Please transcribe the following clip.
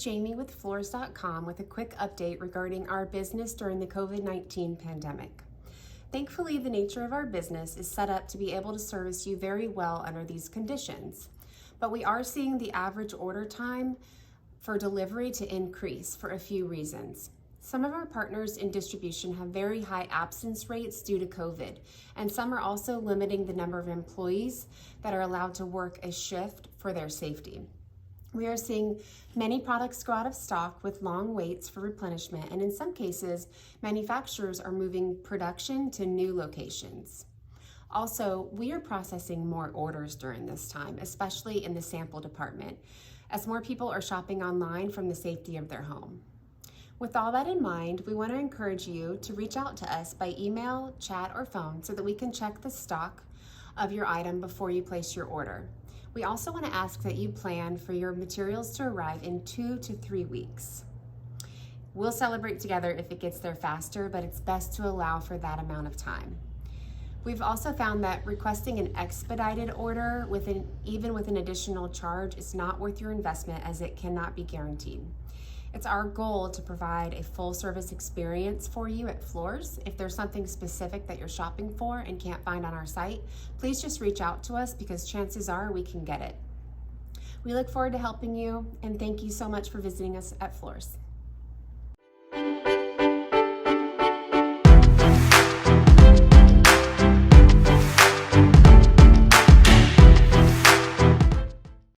Jamie with Floorzz.com with a quick update regarding our business during the COVID-19 pandemic. Thankfully, the nature of our business is set up to be able to service you very well under these conditions. But we are seeing the average order time for delivery to increase for a few reasons. Some of our partners in distribution have very high absence rates due to COVID, and some are also limiting the number of employees that are allowed to work a shift for their safety. We are seeing many products go out of stock with long waits for replenishment, and in some cases, manufacturers are moving production to new locations. Also, we are processing more orders during this time, especially in the sample department, as more people are shopping online from the safety of their home. With all that in mind, we want to encourage you to reach out to us by email, chat, or phone so that we can check the stock of your item before you place your order. We also want to ask that you plan for your materials to arrive in 2 to 3 weeks. We'll celebrate together if it gets there faster, but it's best to allow for that amount of time. We've also found that requesting an expedited order even with an additional charge is not worth your investment, as it cannot be guaranteed. It's our goal to provide a full service experience for you at Floorzz. If there's something specific that you're shopping for and can't find on our site, please just reach out to us, because chances are we can get it. We look forward to helping you, and thank you so much for visiting us at Floorzz.